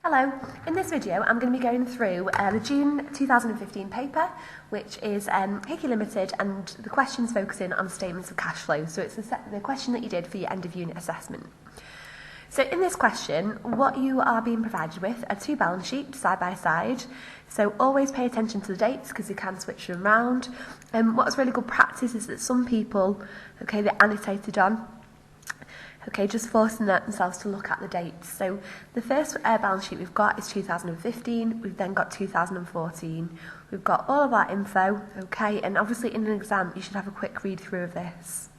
Hello, in this video I'm going to be going through the June 2015 paper, which is Hickey Limited, and the questions focusing on statements of cash flow. So it's the question that you did for your end of unit assessment. So in this question, what you are being provided with are two balance sheets side by side. So always pay attention to the dates because you can switch them around. What's really good practice is that some people, they annotated on. Just forcing themselves to look at the dates. So the first balance sheet we've got is 2015, we've then got 2014. We've got all of our info, and obviously in an exam you should have a quick read through of this.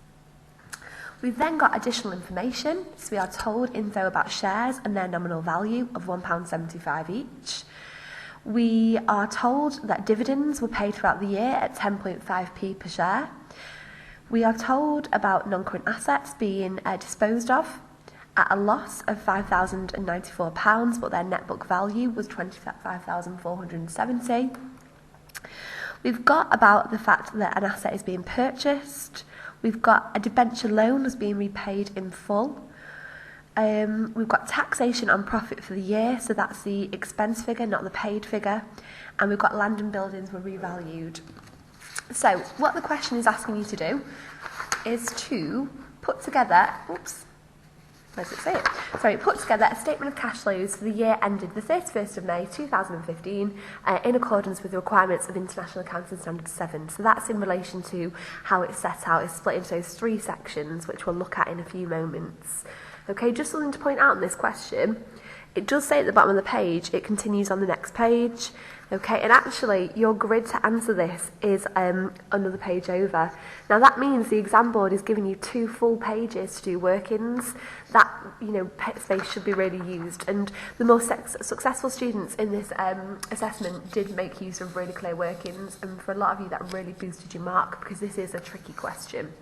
We've then got additional information, so we are told info about shares and their nominal value of £1.75 each. We are told that dividends were paid throughout the year at 10.5p per share. We are told about non-current assets being disposed of at a loss of £5,094, but their net book value was £25,470. We've got about the fact that an asset is being purchased. We've got a debenture loan was being repaid in full. We've got taxation on profit for the year, so that's the expense figure, not the paid figure. And we've got land and buildings were revalued. So what the question is asking you to do is to put together, put together a statement of cash flows for the year ended the 31st of May 2015 in accordance with the requirements of International Accounting Standard 7. So that's in relation to how it's set out. It's split into those three sections, which we'll look at in a few moments. Just something to point out in this question. It does say at the bottom of the page, it continues on the next page. And actually, your grid to answer this is another page over. Now, that means the exam board is giving you 2 full pages to do workings. That, space should be really used. And the most successful students in this assessment did make use of really clear workings. And for a lot of you, that really boosted your mark because this is a tricky question.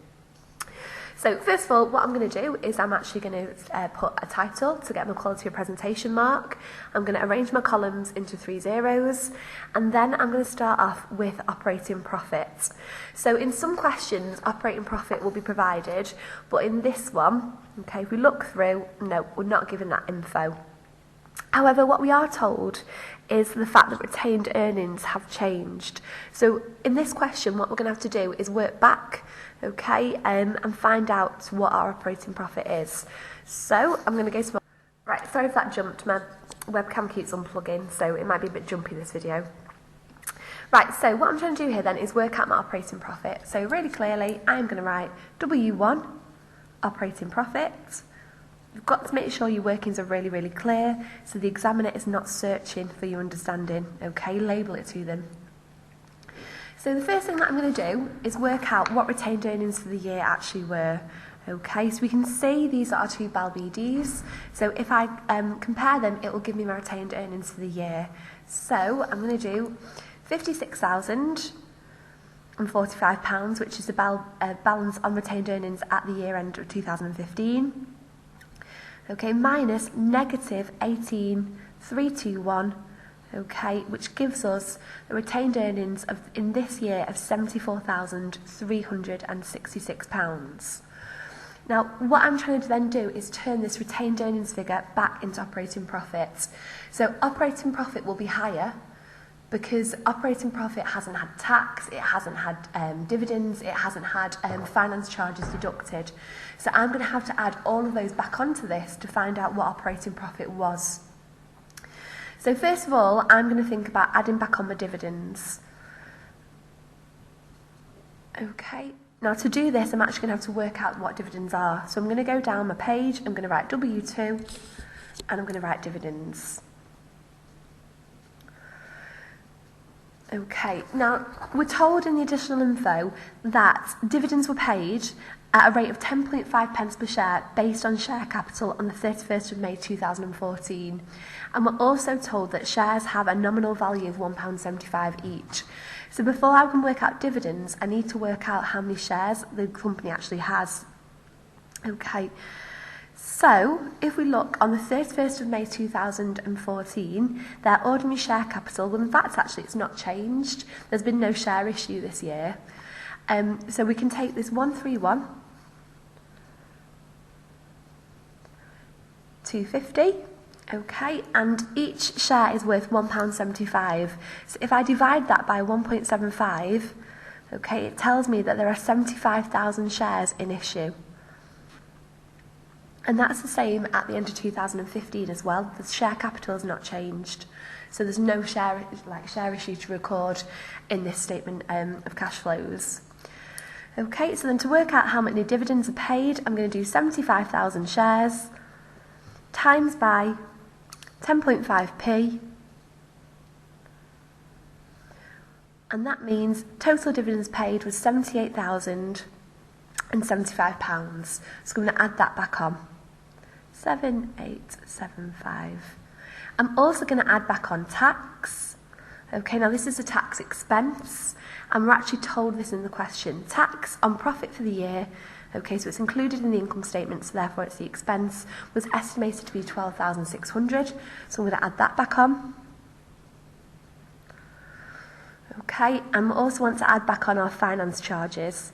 So first of all, what I'm going to do is I'm actually going to put a title to get my quality of presentation mark. I'm going to arrange my columns into 3 zeros, and then I'm going to start off with operating profit. So in some questions, operating profit will be provided, but in this one, if we look through, no, we're not given that info. However, what we are told is the fact that retained earnings have changed. So in this question, what we're going to have to do is work back, and find out what our operating profit is. So I'm going to go to my... Right, sorry if that jumped. My webcam keeps unplugging, so it might be a bit jumpy, this video. Right, so what I'm trying to do here then is work out my operating profit. So really clearly, I'm going to write W1, operating profit. You've got to make sure your workings are really, really clear, so the examiner is not searching for your understanding, label it to them. So the first thing that I'm going to do is work out what retained earnings for the year actually were. So we can see these are our 2 BAL BDs. So if I compare them, it will give me my retained earnings for the year. So I'm going to do £56,045, which is the balance on retained earnings at the year end of 2015. Minus negative 18,321. Which gives us a retained earnings in this year of £74,366. Now, what I'm trying to then do is turn this retained earnings figure back into operating profit. So operating profit will be higher because operating profit hasn't had tax, it hasn't had dividends, it hasn't had finance charges deducted. So I'm going to have to add all of those back onto this to find out what operating profit was. So first of all, I'm going to think about adding back on my dividends. Now to do this, I'm actually going to have to work out what dividends are. So I'm going to go down my page, I'm going to write W2, and I'm going to write dividends. Now we're told in the additional info that dividends were paid at a rate of 10.5 pence per share based on share capital on the 31st of May 2014. And we're also told that shares have a nominal value of £1.75 each. So before I can work out dividends, I need to work out how many shares the company actually has. So if we look on the 31st of May 2014, their ordinary share capital, well in fact actually it's not changed. There's been no share issue this year. So we can take this 131, 250, Okay, and each share is worth £1.75. So if I divide that by 1.75, okay, it tells me that there are 75,000 shares in issue. And that's the same at the end of 2015 as well. The share capital has not changed. So there's no share issue to record in this statement of cash flows. Okay, so then to work out how many dividends are paid, I'm going to do 75,000 shares times by 10.5p, and that means total dividends paid was £78,075. So I'm going to add that back on. 7875. I'm also going to add back on tax. Okay, now this is a tax expense, and we're actually told this in the question. Tax on profit for the year, okay, so it's included in the income statement, so therefore it's the expense, was estimated to be 12,600. So I'm going to add that back on. Okay, and we also want to add back on our finance charges.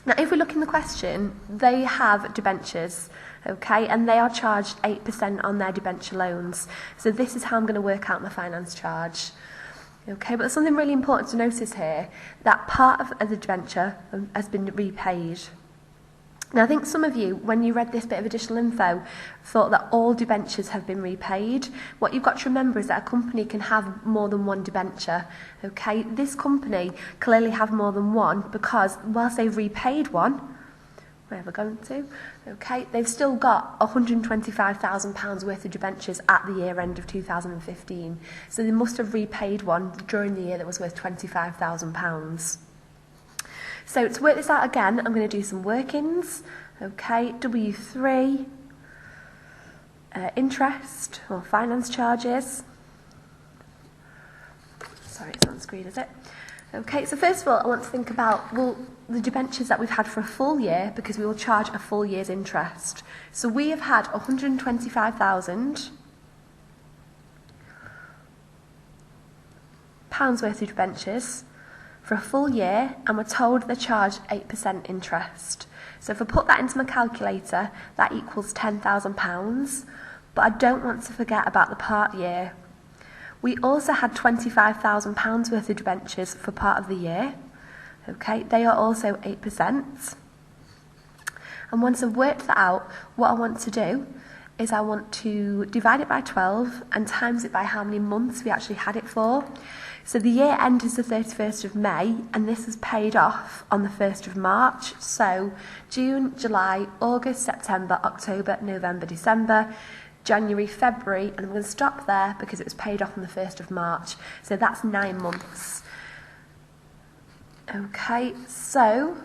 Now, if we look in the question, they have debentures, okay, and they are charged 8% on their debenture loans. So this is how I'm going to work out my finance charge. Okay, but there's something really important to notice here, that part of the debenture has been repaid. Now, I think some of you, when you read this bit of additional info, thought that all debentures have been repaid. What you've got to remember is that a company can have more than one debenture. Okay, this company clearly have more than one because whilst they've repaid one, where we're going to, okay, they've still got £125,000 worth of debentures at the year end of 2015. So they must have repaid one during the year that was worth £25,000. So to work this out again, I'm going to do some workings. Okay, W3, interest or finance charges. Sorry, it's on screen, is it? Okay, so first of all, I want to think about, well, the debentures that we've had for a full year, because we will charge a full year's interest. So we have had £125,000 worth of debentures for a full year, and we're told they charge 8% interest. So if I put that into my calculator, that equals £10,000, but I don't want to forget about the part year. We also had £25,000 worth of debentures for part of the year. Okay, they are also 8%. And once I've worked that out, what I want to do is I want to divide it by 12 and times it by how many months we actually had it for. So the year end is the 31st of May, and this is paid off on the 1st of March. So June, July, August, September, October, November, December, January, February, and I'm going to stop there because it was paid off on the 1st of March. So that's 9 months. Okay, so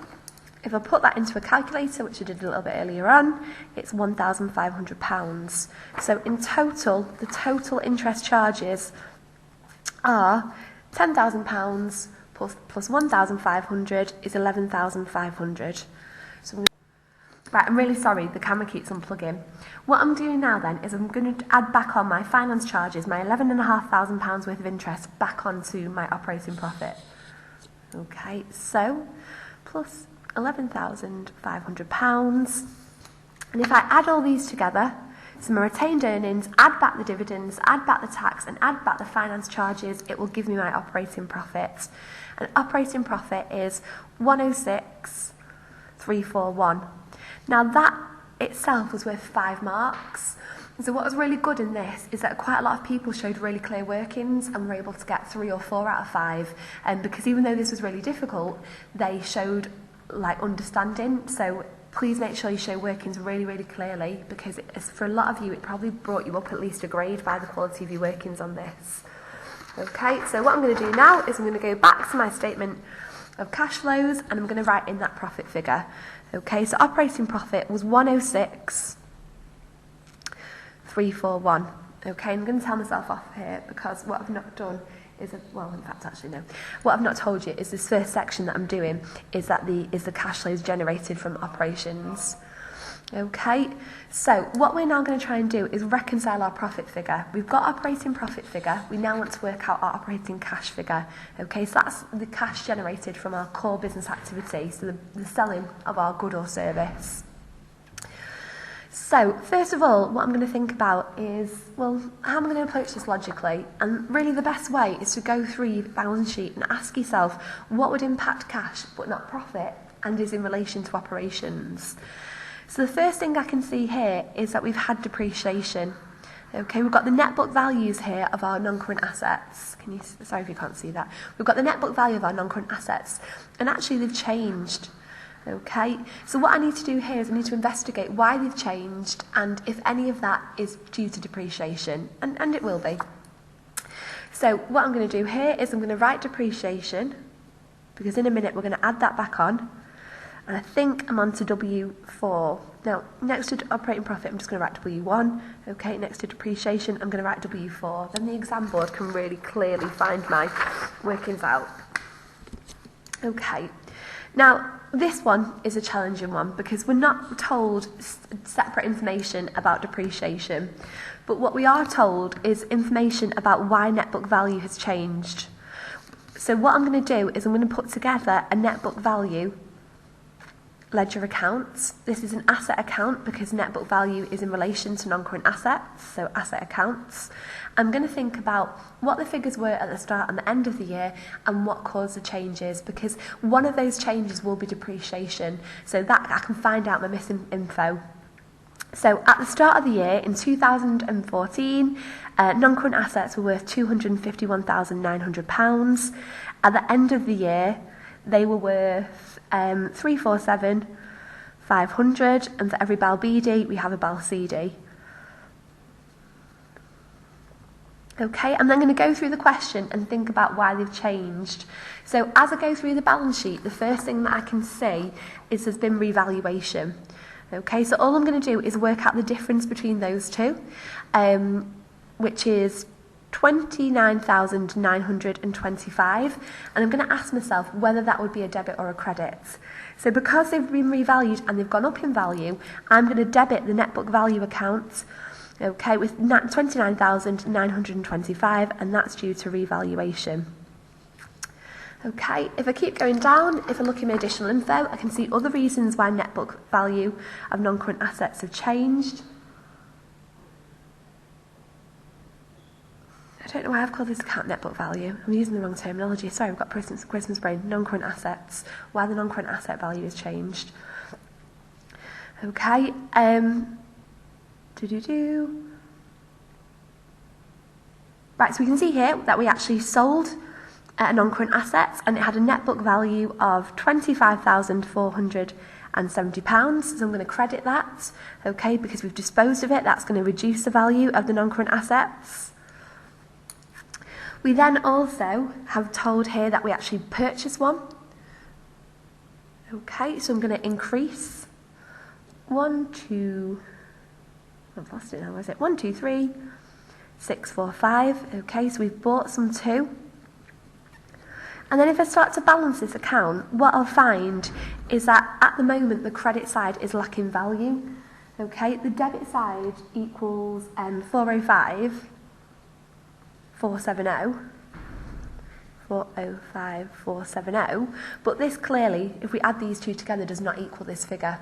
if I put that into a calculator, which I did a little bit earlier on, it's £1,500. So in total, the total interest charges are £10,000 plus 1,500 is 11,500. So right, I'm really sorry, the camera keeps unplugging. What I'm doing now then is I'm going to add back on my finance charges, my £11,500 worth of interest back onto my operating profit. Okay, so plus £11,500. And if I add all these together, so my retained earnings, add back the dividends, add back the tax, and add back the finance charges, it will give me my operating profit. And operating profit is 106,341. Now that itself was worth 5 marks. So what was really good in this is that quite a lot of people showed really clear workings and were able to get 3 or 4 out of 5. And because even though this was really difficult, they showed like understanding. So please make sure you show workings really, really clearly, because for a lot of you, it probably brought you up at least a grade by the quality of your workings on this. Okay, so what I'm going to do now is I'm going to go back to my statement of cash flows and I'm going to write in that profit figure. Okay, so operating profit was 106,341. Okay, I'm going to tell myself off here because what I've not done is, well, in fact, actually no. What I've not told you is this first section that I'm doing is that the cash flows generated from operations. Okay, so what we're now going to try and do is reconcile our profit figure. We've got operating profit figure. We now want to work out our operating cash figure. Okay, so that's the cash generated from our core business activity, so the selling of our good or service. So, first of all, what I'm going to think about is, well, how am I going to approach this logically? And really the best way is to go through your balance sheet and ask yourself what would impact cash but not profit and is in relation to operations. So the first thing I can see here is that we've had depreciation. Okay, we've got the net book values here of our non-current assets. Sorry if you can't see that. We've got the net book value of our non-current assets, and actually they've changed. Okay, so what I need to do here is I need to investigate why they've changed and if any of that is due to depreciation, and it will be. So what I'm going to do here is I'm going to write depreciation, because in a minute we're going to add that back on, and I think I'm on to W4. Now, next to operating profit, I'm just going to write W1. Okay, next to depreciation, I'm going to write W4. Then the exam board can really clearly find my workings out. Okay. Now, this one is a challenging one because we're not told separate information about depreciation, but what we are told is information about why net book value has changed. So what I'm going to do is I'm going to put together a net book value ledger accounts. This is an asset account because net book value is in relation to non-current assets, so asset accounts. I'm going to think about what the figures were at the start and the end of the year and what caused the changes, because one of those changes will be depreciation, so that I can find out my missing info. So at the start of the year, in 2014, non-current assets were worth £251,900. At the end of the year, they were worth 347,500, and for every BAL BD, we have a BAL CD. Okay, I'm then going to go through the question and think about why they've changed. So as I go through the balance sheet, the first thing that I can see is there's been revaluation. Okay, so all I'm going to do is work out the difference between those two, which is 29,925, and I'm going to ask myself whether that would be a debit or a credit. So because they've been revalued and they've gone up in value, I'm going to debit the net book value account, okay, with 29,925, and that's due to revaluation. Okay, if I keep going down, if I look in my additional info, I can see other reasons why net book value of non-current assets have changed. I don't know why I've called this account net book value. I'm using the wrong terminology. Sorry, I've got Christmas brain. Non-current assets. Why the non-current asset value has changed. Okay. Right, so we can see here that we actually sold non-current assets, and it had a net book value of £25,470. So I'm going to credit that, okay, because we've disposed of it. That's going to reduce the value of the non-current assets. We then also have told here that we actually purchased one. Okay, so I'm going to increase 1, 2, I've lost it now, where is it? 1, 2, 3, 6, 4, 5. Okay, so we've bought some too. And then if I start to balance this account, what I'll find is that at the moment the credit side is lacking value. Okay, the debit side equals 405. 405,470, but this clearly, if we add these two together, does not equal this figure.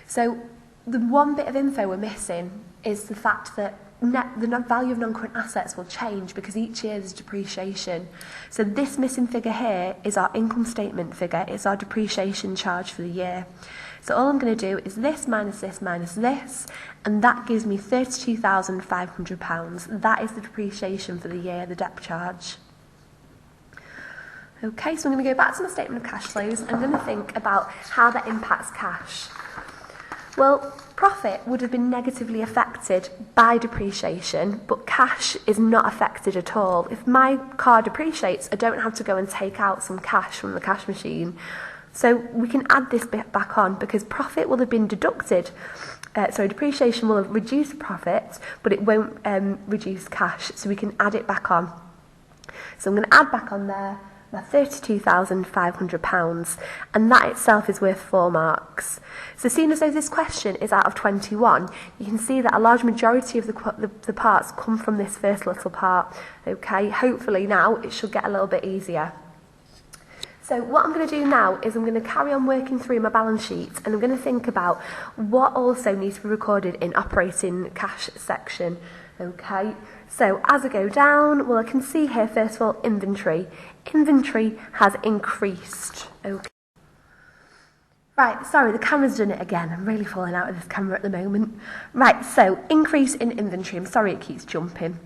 So the one bit of info we're missing is the fact that the value of non-current assets will change because each year there's depreciation. So this missing figure here is our income statement figure, it's our depreciation charge for the year. So all I'm going to do is this minus this minus this, and that gives me £32,500. That is the depreciation for the year, the depth charge. Okay, so I'm going to go back to my statement of cash flows. I'm going to think about how that impacts cash. Well, profit would have been negatively affected by depreciation, but cash is not affected at all. If my car depreciates, I don't have to go and take out some cash from the cash machine. So we can add this bit back on because profit will have been deducted. Depreciation will have reduced profit, but it won't reduce cash, so we can add it back on. So I'm going to add back on there my £32,500, and that itself is worth 4 marks. So seeing as though this question is out of 21, you can see that a large majority of the parts come from this first little part. Okay, hopefully now it should get a little bit easier. So what I'm going to do now is I'm going to carry on working through my balance sheet, and I'm going to think about what also needs to be recorded in operating cash section. Okay, so as I go down, well, I can see here, first of all, inventory. Inventory has increased. Okay. Right, sorry, the camera's done it again. I'm really falling out of this camera at the moment. Right, so increase in inventory. I'm sorry it keeps jumping.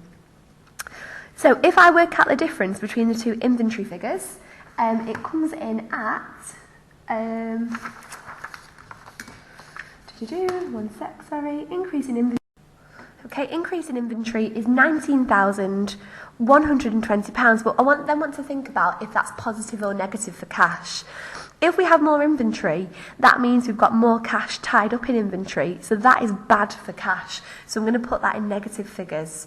So if I work out the difference between the two inventory figures, it comes in at, increase in inventory. Okay, increase in inventory is £19,120, but I want to think about if that's positive or negative for cash. If we have more inventory, that means we've got more cash tied up in inventory, so that is bad for cash. So I'm going to put that in negative figures.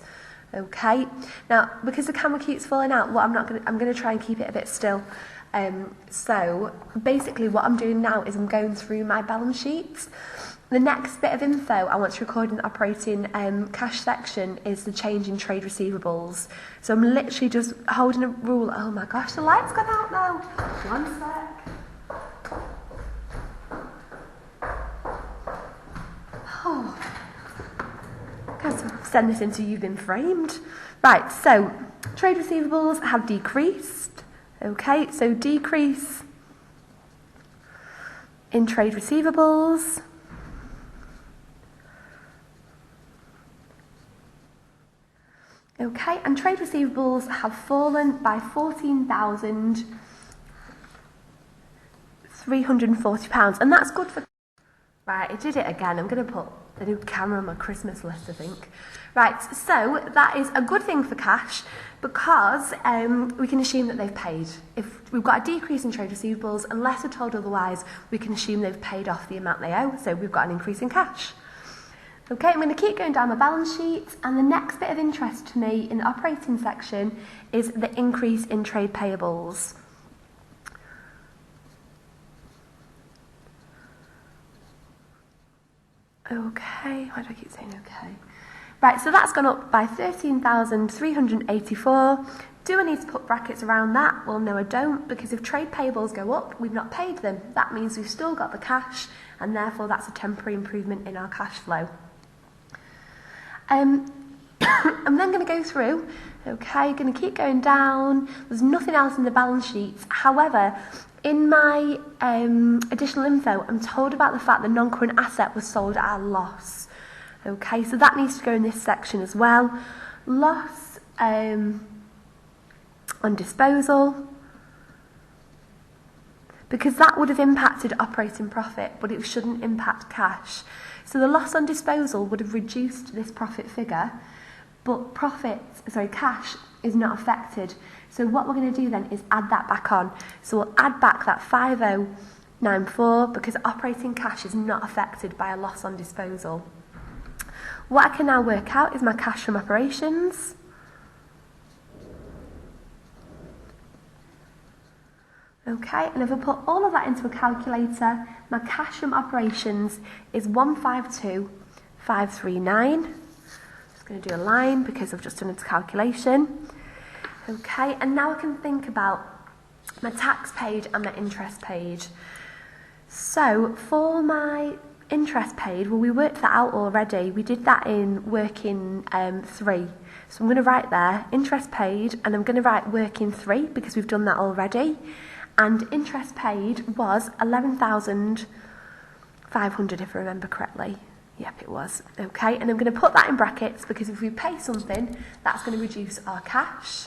Okay. Now, because the camera keeps falling out, I'm going to try and keep it a bit still. So basically, what I'm doing now is I'm going through my balance sheets. The next bit of info I want to record in the operating cash section is the change in trade receivables. So I'm literally just holding a rule. Oh my gosh, the light's gone out now. One sec. Oh. Guys, send this into You've Been Framed. Right, so trade receivables have decreased. Okay, so decrease in trade receivables. Okay, and trade receivables have fallen by £14,340, and that's good for... Right, I did it again. I'm going to put the new camera on my Christmas list, I think. Right, so that is a good thing for cash because we can assume that they've paid. If we've got a decrease in trade receivables, unless we're told otherwise, we can assume they've paid off the amount they owe, so we've got an increase in cash. Okay, I'm going to keep going down my balance sheet, and the next bit of interest to me in the operating section is the increase in trade payables. Okay, why do I keep saying okay? Right, so that's gone up by 13,384. Do I need to put brackets around that? Well, no, I don't, because if trade payables go up, we've not paid them. That means we've still got the cash, and therefore that's a temporary improvement in our cash flow. I'm then going to go through, okay, going to keep going down. There's nothing else in the balance sheets. However, in my additional info, I'm told about the fact that non-current asset was sold at a loss. Okay, so that needs to go in this section as well. Loss on disposal, because that would have impacted operating profit, but it shouldn't impact cash. So the loss on disposal would have reduced this profit figure, but cash is not affected. So what we're going to do then is add that back on. So we'll add back that 5094 because operating cash is not affected by a loss on disposal. What I can now work out is my cash from operations. Okay, and if I put all of that into a calculator, my cash from operations is 152,539. Just going to do a line because I've just done its calculation. Okay, and now I can think about my tax paid and my interest paid. So for my interest paid, well, we worked that out already. We did that in working 3. So I'm going to write there interest paid, and I'm going to write working 3 because we've done that already. And interest paid was 11,500 if I remember correctly. Yep, it was. Okay, and I'm going to put that in brackets because if we pay something, that's going to reduce our cash.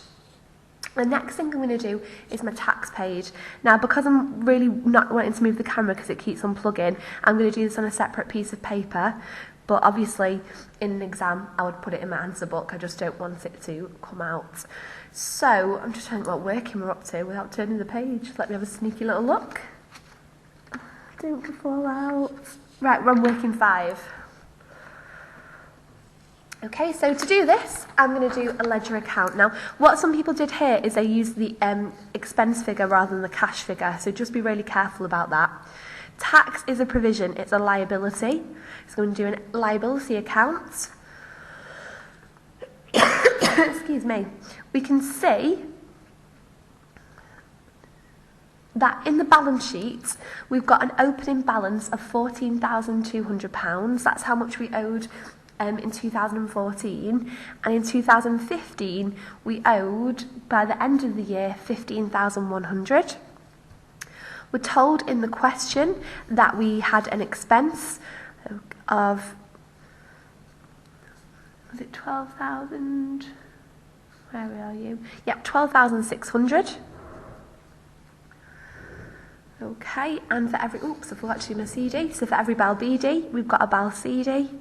The next thing I'm going to do is my tax paid. Now, because I'm really not wanting to move the camera because it keeps unplugging, I'm going to do this on a separate piece of paper. But obviously, in an exam, I would put it in my answer book. I just don't want it to come out. So, I'm just trying to think what working we're up to without turning the page. Let me have a sneaky little look. Don't fall out. Right, we're on working 5. Okay, so to do this, I'm going to do a ledger account. Now, what some people did here is they used the expense figure rather than the cash figure, so just be really careful about that. Tax is a provision, it's a liability. So I'm going to do a liability account. Excuse me. We can see that in the balance sheet, we've got an opening balance of £14,200. That's how much we owed in 2014. And in 2015, we owed, by the end of the year, £15,100. We're told in the question that we had an expense of, was it 12,000? Where are you? Yep, 12,600. Okay, and for every, oops, I forgot to do my CD. So for every BAL BD, we've got a BAL CD.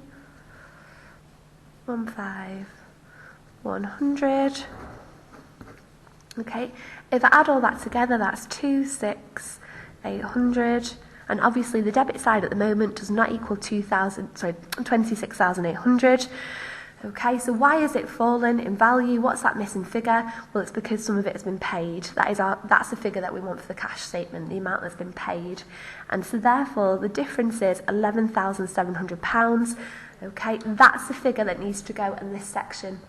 100. Okay, if I add all that together, that's 26,800. And obviously the debit side at the moment does not equal 26,800. Okay, so why is it fallen in value? What's that missing figure? Well, it's because some of it has been paid. That's the figure that we want for the cash statement, the amount that's been paid. And so therefore, the difference is £11,700. Okay, that's the figure that needs to go in this section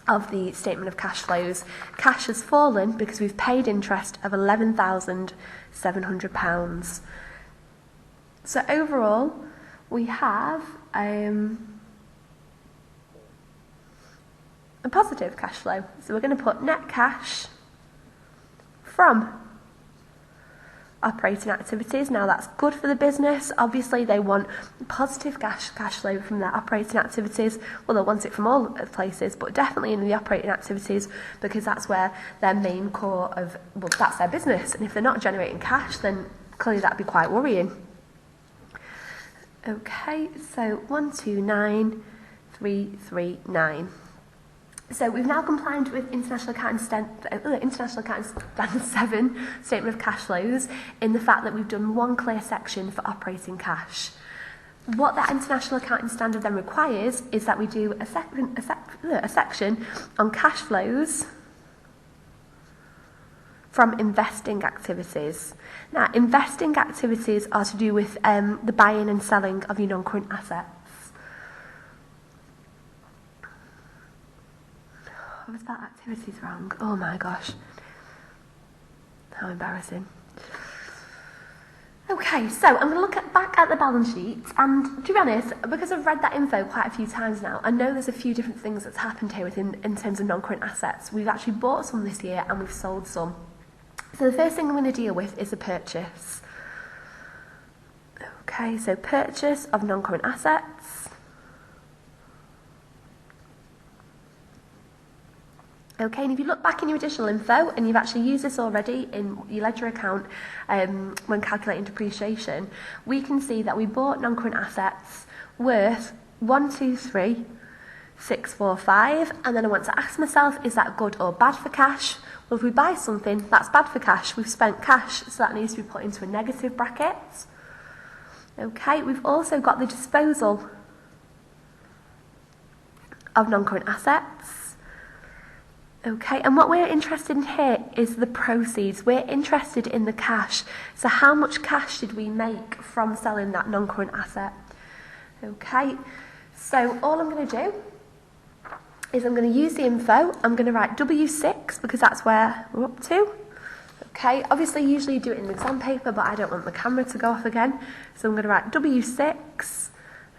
of the statement of cash flows. Cash has fallen because we've paid interest of £11,700. So overall, we have a positive cash flow. So we're going to put net cash from operating activities. Now that's good for the business. Obviously they want positive cash flow from their operating activities. Well, they want it from all places, but definitely in the operating activities, because that's where their main core of, well, that's their business. And if they're not generating cash, then clearly that'd be quite worrying. Okay, so 129,339. So we've now complied with International Accounting Standard 7 Statement of Cash Flows in the fact that we've done one clear section for operating cash. What that International Accounting Standard then requires is that we do a section on cash flows from investing activities. Now, investing activities are to do with the buying and selling of your non-current assets. I've spelled activities wrong. Oh my gosh. How embarrassing. Okay, so I'm going to look back at the balance sheet, and to be honest, because I've read that info quite a few times now, I know there's a few different things that's happened here in terms of non-current assets. We've actually bought some this year and we've sold some. So the first thing I'm going to deal with is the purchase. Okay, so purchase of non-current assets. Okay, and if you look back in your additional info, and you've actually used this already in your ledger account when calculating depreciation, we can see that we bought non-current assets worth 123,645, and then I want to ask myself, is that good or bad for cash? Well, if we buy something, that's bad for cash. We've spent cash, so that needs to be put into a negative bracket. Okay, we've also got the disposal of non-current assets. Okay, and what we're interested in here is the proceeds. We're interested in the cash. So how much cash did we make from selling that non-current asset? Okay, so all I'm going to do is I'm going to use the info. I'm going to write W6 because that's where we're up to. Okay, obviously usually you do it in the exam paper, but I don't want the camera to go off again. So I'm going to write W6,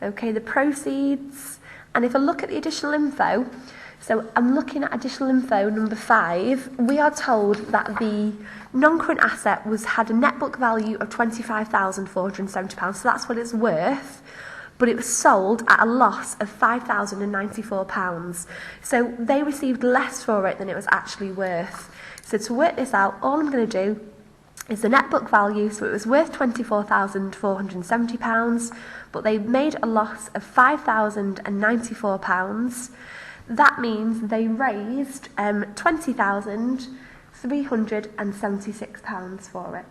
okay, the proceeds. And if I look at the additional info, so I'm looking at additional info number 5. We are told that the non-current asset had a net book value of £25,470. So that's what it's worth. But it was sold at a loss of £5,094. So they received less for it than it was actually worth. So to work this out, all I'm going to do is the net book value. So it was worth £24,470, but they made a loss of £5,094. That means they raised £20,376 for it.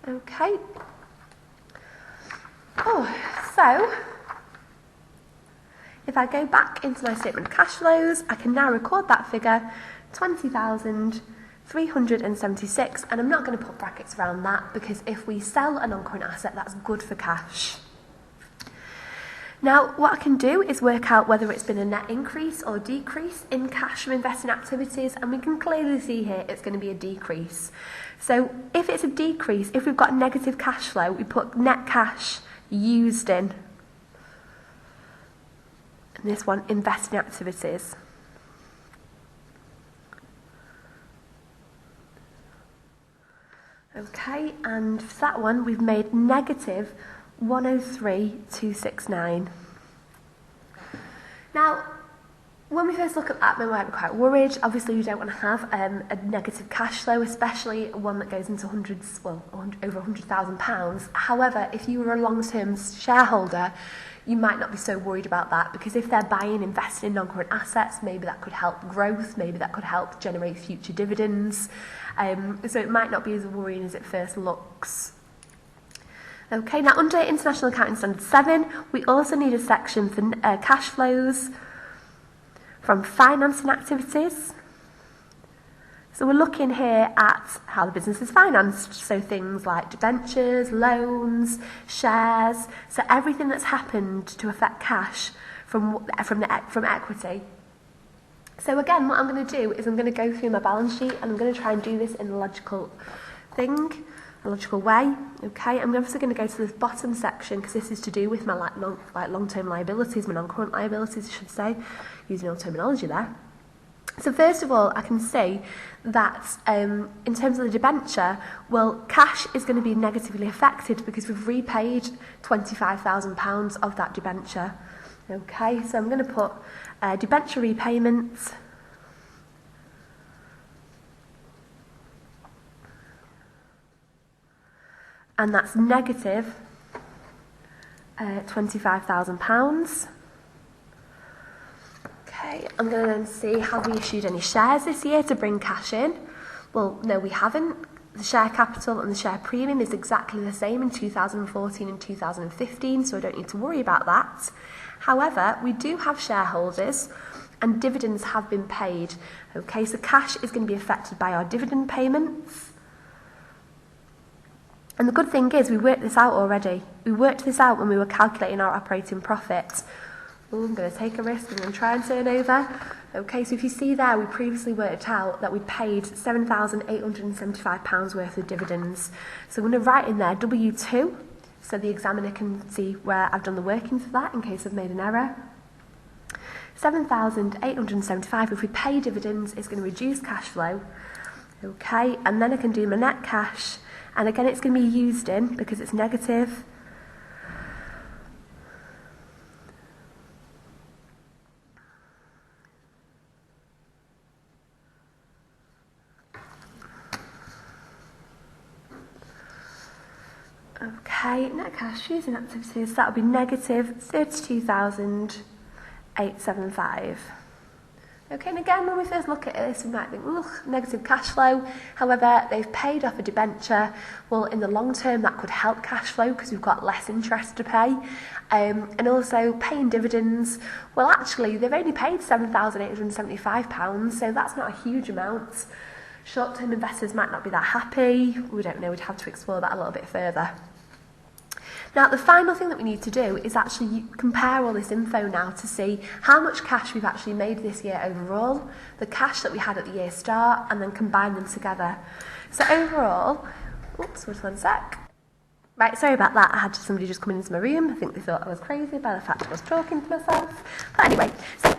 Okay. Oh, so if I go back into my statement of cash flows, I can now record that figure, 20,376, and I'm not going to put brackets around that because if we sell a non-current asset, that's good for cash. Now, what I can do is work out whether it's been a net increase or decrease in cash from investing activities, and we can clearly see here it's going to be a decrease. So if it's a decrease, if we've got negative cash flow, we put net cash used in. And this one, investing activities. Okay, and for that one, we've made negative 103,269. Now, when we first look at that, we might be quite worried. Obviously, you don't want to have a negative cash flow, especially one that goes into hundreds, well, over £100,000. However, if you were a long-term shareholder, you might not be so worried about that, because if they're buying, investing in non-current assets, maybe that could help growth, maybe that could help generate future dividends. So it might not be as worrying as it first looks. Okay, now under International Accounting Standard 7, we also need a section for cash flows from financing activities. So we're looking here at how the business is financed, so things like debentures, loans, shares, so everything that's happened to affect cash from equity. So again, what I'm going to do is I'm going to go through my balance sheet and I'm going to try and do this in a logical way. Okay, I'm also going to go to this bottom section because this is to do with my long-term liabilities, my non-current liabilities, I should say, using old terminology there. So first of all, I can see that in terms of the debenture, well, cash is going to be negatively affected because we've repaid £25,000 of that debenture. Okay, so I'm going to put debenture repayments. And that's negative £25,000. Okay, I'm going to then see, have we issued any shares this year to bring cash in? Well, no, we haven't. The share capital and the share premium is exactly the same in 2014 and 2015, so I don't need to worry about that. However, we do have shareholders and dividends have been paid. Okay, so cash is going to be affected by our dividend payments. And the good thing is we worked this out already. We worked this out when we were calculating our operating profit. Oh, I'm going to take a risk. I'm going to try and turn over. Okay, so if you see there, we previously worked out that we paid £7,875 worth of dividends. So I'm going to write in there W2, so the examiner can see where I've done the workings for that in case I've made an error. 7,875, if we pay dividends, it's going to reduce cash flow. Okay, and then I can do my net cash. And again, it's going to be used in because it's negative. Okay, net cash using activities, that would be negative 32,875. Okay, and again, when we first look at this, we might think, negative cash flow. However, they've paid off a debenture. Well, in the long term, that could help cash flow because we've got less interest to pay. And also paying dividends. Well, actually, they've only paid £7,875, so that's not a huge amount. Short-term investors might not be that happy. We don't know, we'd have to explore that a little bit further. Now, the final thing that we need to do is actually compare all this info now to see how much cash we've actually made this year overall, the cash that we had at the year start, and then combine them together. So overall, oops, wait 1 sec. Right, sorry about that. I had somebody just come into my room. I think they thought I was crazy by the fact I was talking to myself. But anyway, so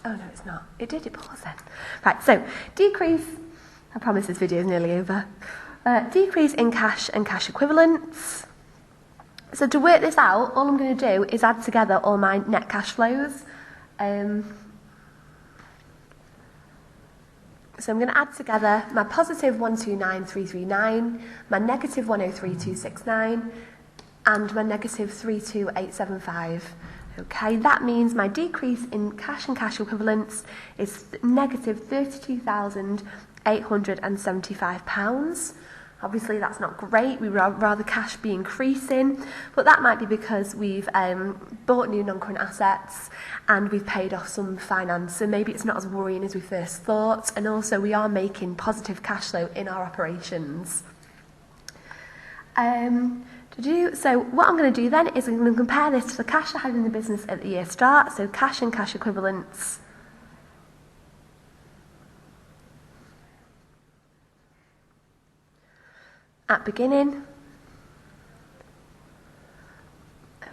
oh no, it's not. It did, it paused then. Right, so decrease, I promise this video is nearly over. Decrease in cash and cash equivalents. So to work this out, all I'm going to do is add together all my net cash flows. So I'm going to add together my positive 129,339, my negative 103,269, and my negative 32,875. Okay, that means my decrease in cash and cash equivalents is negative £32,875. Obviously that's not great, we would rather cash be increasing, but that might be because we've bought new non-current assets and we've paid off some finance, so maybe it's not as worrying as we first thought, and also we are making positive cash flow in our operations. So what I'm going to do then is I'm going to compare this to the cash I had in the business at the year start, so cash and cash equivalents. At beginning.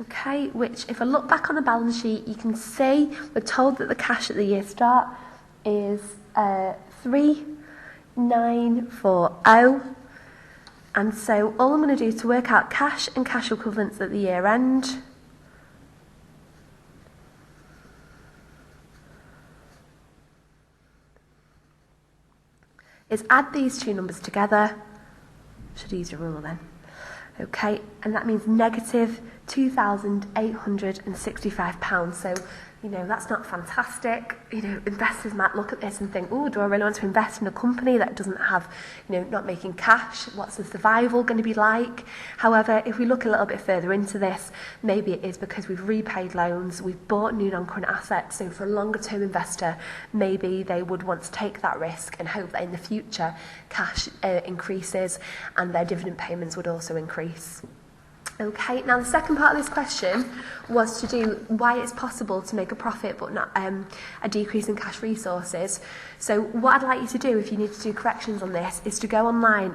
Okay, which if I look back on the balance sheet, you can see we're told that the cash at the year start is 3940. And so all I'm going to do to work out cash and cash equivalents at the year end is add these two numbers together. Should use your ruler then. Okay, and that means negative £2,865. So, that's not fantastic. Investors might look at this and think, oh, do I really want to invest in a company that doesn't have, not making cash? What's the survival going to be like? However, if we look a little bit further into this, maybe it is because we've repaid loans, we've bought new non-current assets. So for a longer term investor, maybe they would want to take that risk and hope that in the future cash increases and their dividend payments would also increase. Okay, now the second part of this question was to do why it's possible to make a profit but not a decrease in cash resources. So what I'd like you to do if you need to do corrections on this is to go online and